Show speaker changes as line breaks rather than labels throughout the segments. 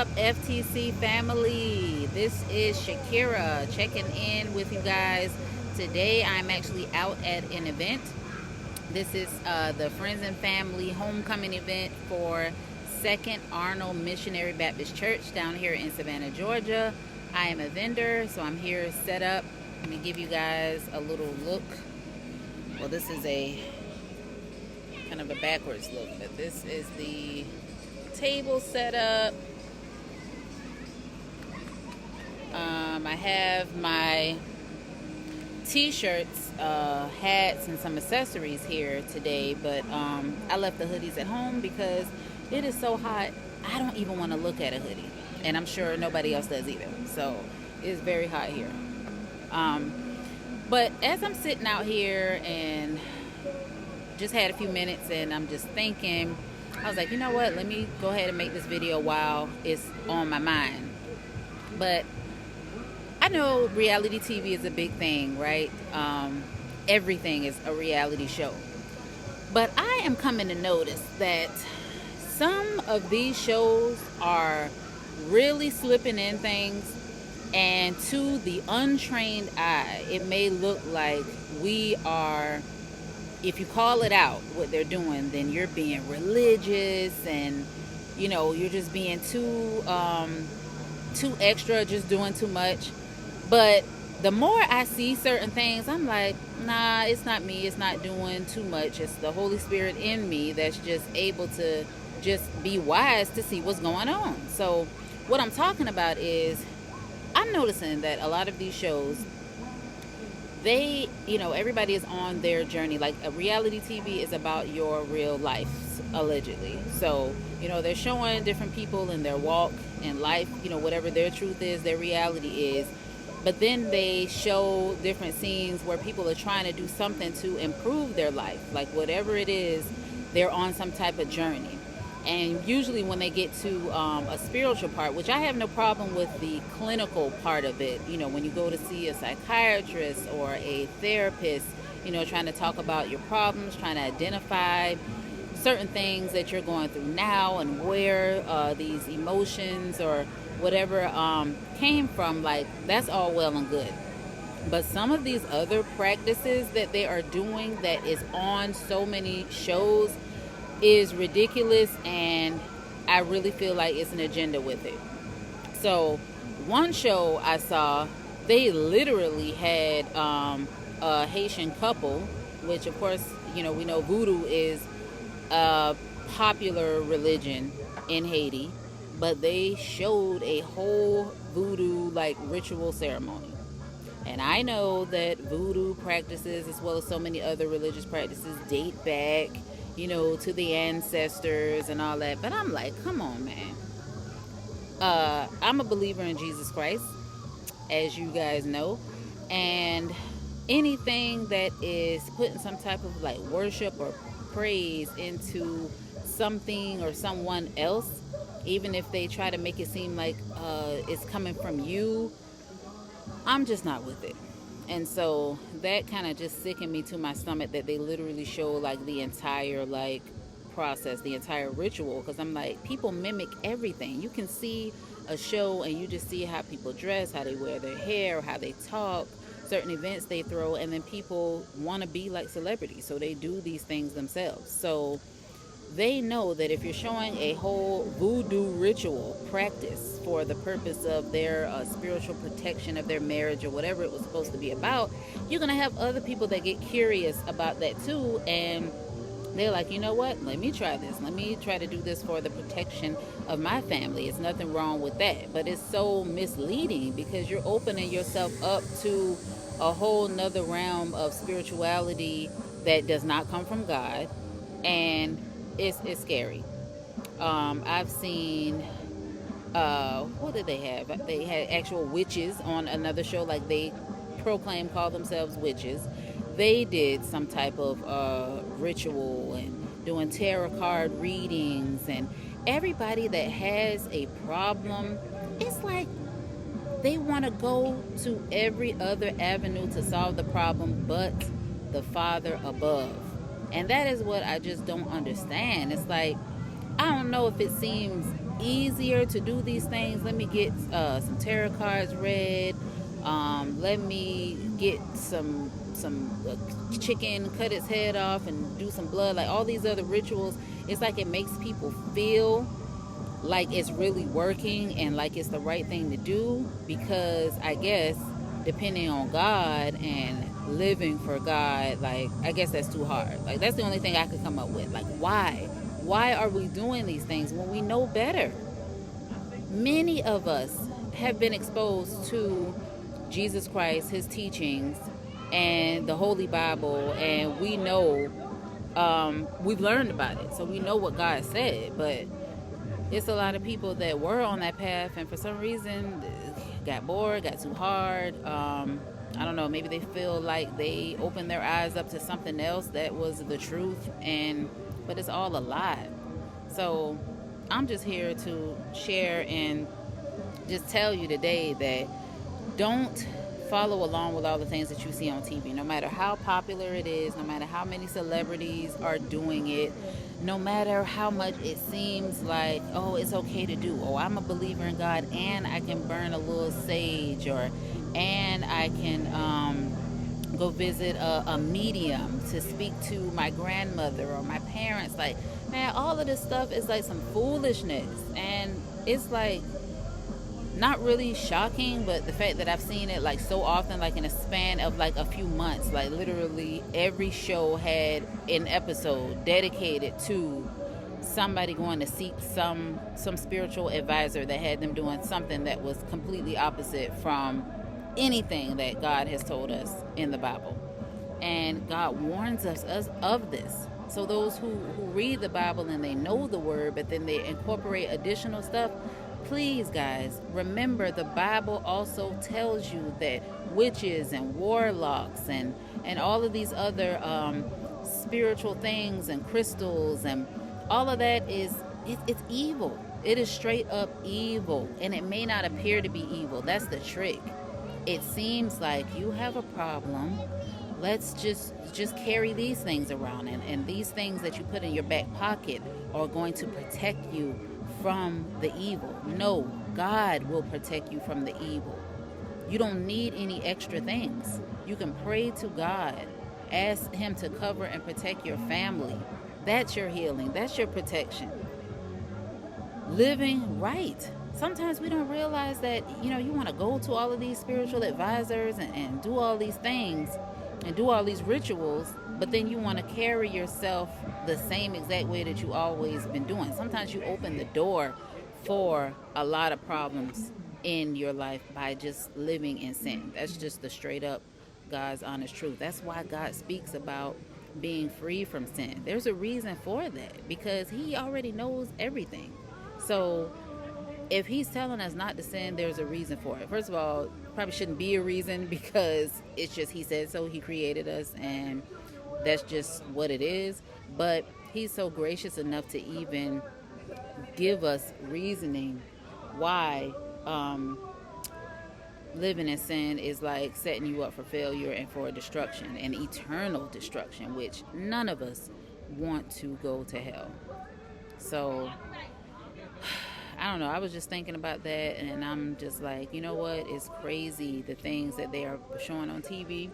up, FTC family? This is Shakira checking in with you guys. Today I'm actually out at an event. This is the Friends and Family Homecoming event for Second Arnold Missionary Baptist Church down here in Savannah, Georgia. I am a vendor, so I'm here set up. Let me give you guys a little look. Well, this is a kind of a backwards look, but this is the table set up. I have my t-shirts, hats, and some accessories here today, but I left the hoodies at home because it is so hot. I don't even want to look at a hoodie, and I'm sure nobody else does either. So it's very hot here. But as I'm sitting out here and just had a few minutes and I'm just thinking, I was like, you know what, let me go ahead and make this video while it's on my mind. But I know reality TV is a big thing, right? Everything is a reality show. But I am coming to notice that some of these shows are really slipping in things, and to the untrained eye, it may look like we are, if you call it out what they're doing, then you're being religious, and you know, you're just being too extra, just doing too much. But the more I see certain things, I'm like, nah, it's not me, it's not doing too much. It's the Holy Spirit in me that's just able to just be wise to see what's going on. So what I'm talking about is, I'm noticing that a lot of these shows, they, you know, everybody is on their journey. Like a reality TV is about your real life, allegedly. So, you know, they're showing different people in their walk in life, you know, whatever their truth is, their reality is. But then they show different scenes where people are trying to do something to improve their life. Like whatever it is, they're on some type of journey. And usually when they get to a spiritual part, which I have no problem with the clinical part of it, you know, when you go to see a psychiatrist or a therapist, you know, trying to talk about your problems, trying to identify certain things that you're going through now and where these emotions or whatever came from, like, that's all well and good. But some of these other practices that they are doing that is on so many shows is ridiculous, and I really feel like it's an agenda with it. So one show I saw, they literally had a Haitian couple, which of course, you know, we know voodoo is a popular religion in Haiti, but they showed a whole voodoo like ritual ceremony. And I know that voodoo practices, as well as so many other religious practices, date back, you know, to the ancestors and all that. But I'm like, come on, man. I'm a believer in Jesus Christ, as you guys know. And anything that is putting some type of like worship or praise into something or someone else, even if they try to make it seem like it's coming from you, I'm just not with it. And so that kind of just sickened me to my stomach that they literally show like the entire like process, the entire ritual. Because I'm like, people mimic everything. You can see a show and you just see how people dress, how they wear their hair, how they talk, certain events they throw, and then people want to be like celebrities, so they do these things themselves. So they know that if you're showing a whole voodoo ritual practice for the purpose of their spiritual protection of their marriage or whatever it was supposed to be about, you're going to have other people that get curious about that too. And they're like, you know what? Let me try this. Let me try to do this for the protection of my family. It's nothing wrong with that. But it's so misleading because you're opening yourself up to a whole nother realm of spirituality that does not come from God. And it's scary. I've seen, what did they have? They had actual witches on another show, like they call themselves witches. They did some type of ritual and doing tarot card readings, and everybody that has a problem, it's like they want to go to every other avenue to solve the problem but the Father above. And that is what I just don't understand. It's like, I don't know if it seems easier to do these things, let me get some tarot cards read. Let me get some chicken, cut its head off, and do some blood. Like all these other rituals, it's like it makes people feel like it's really working and like it's the right thing to do, because I guess depending on God and living for God, like I guess that's too hard. Like that's the only thing I could come up with. Like why are we doing these things when we know better? Many of us have been exposed to Jesus Christ, his teachings, and the Holy Bible, and we know, we've learned about it, so we know what God said. But it's a lot of people that were on that path, and for some reason got bored, got too hard. I don't know, maybe they feel like they opened their eyes up to something else that was the truth, but it's all a lie. So I'm just here to share and just tell you today that don't follow along with all the things that you see on TV, no matter how popular it is, no matter how many celebrities are doing it, no matter how much it seems like, oh, it's okay to do. Oh, I'm a believer in God, and I can burn a little sage, and I can go visit a medium to speak to my grandmother or my parents. Like, man, all of this stuff is like some foolishness, and it's like not really shocking, but the fact that I've seen it like so often, like in a span of like a few months, like literally every show had an episode dedicated to somebody going to seek some spiritual advisor that had them doing something that was completely opposite from anything that God has told us in the Bible. And God warns us of this. So those who read the Bible and they know the word, but then they incorporate additional stuff, please, guys, remember the Bible also tells you that witches and warlocks and all of these other spiritual things and crystals and all of that it's evil. It is straight up evil, and it may not appear to be evil. That's the trick. It seems like you have a problem. Let's just carry these things around, and these things that you put in your back pocket are going to protect you from the evil. No, God will protect you from the evil. You don't need any extra things. You can pray to God, ask him to cover and protect your family. That's your healing. That's your protection. Living right. Sometimes we don't realize that, you want to go to all of these spiritual advisors and do all these things and do all these rituals, but then you want to carry yourself the same exact way that you always been doing. Sometimes you open the door for a lot of problems in your life by just living in sin. That's just the straight up God's honest truth. That's why God speaks about being free from sin. There's a reason for that, because he already knows everything. So if he's telling us not to sin, there's a reason for it. First of all, probably shouldn't be a reason, because it's just he said so. He created us, and that's just what it is. But he's so gracious enough to even give us reasoning why living in sin is like setting you up for failure and for destruction, and eternal destruction, which none of us want to go to hell. So I don't know, I was just thinking about that, and I'm just like, you know what, it's crazy the things that they are showing on TV,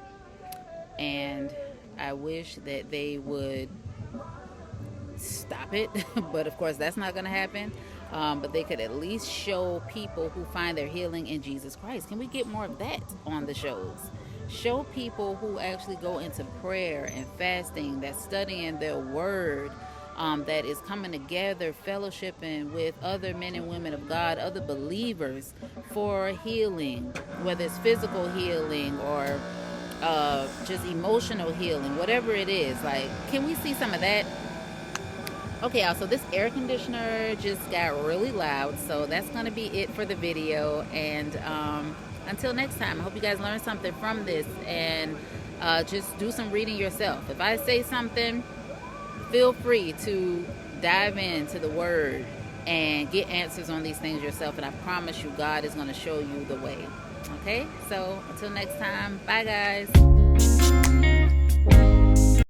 and I wish that they would stop it. But of course that's not going to happen. But they could at least show people who find their healing in Jesus Christ. Can we get more of that on the shows? Show people who actually go into prayer and fasting, that's studying their word, that is coming together, fellowshipping with other men and women of God, other believers for healing, whether it's physical healing or just emotional healing, whatever it is. Like, can we see some of that? Okay, y'all, so this air conditioner just got really loud, so that's going to be it for the video. And until next time, I hope you guys learned something from this, and just do some reading yourself. If I say something, feel free to dive into the word and get answers on these things yourself, and I promise you God is going to show you the way. Okay, so until next time, bye guys.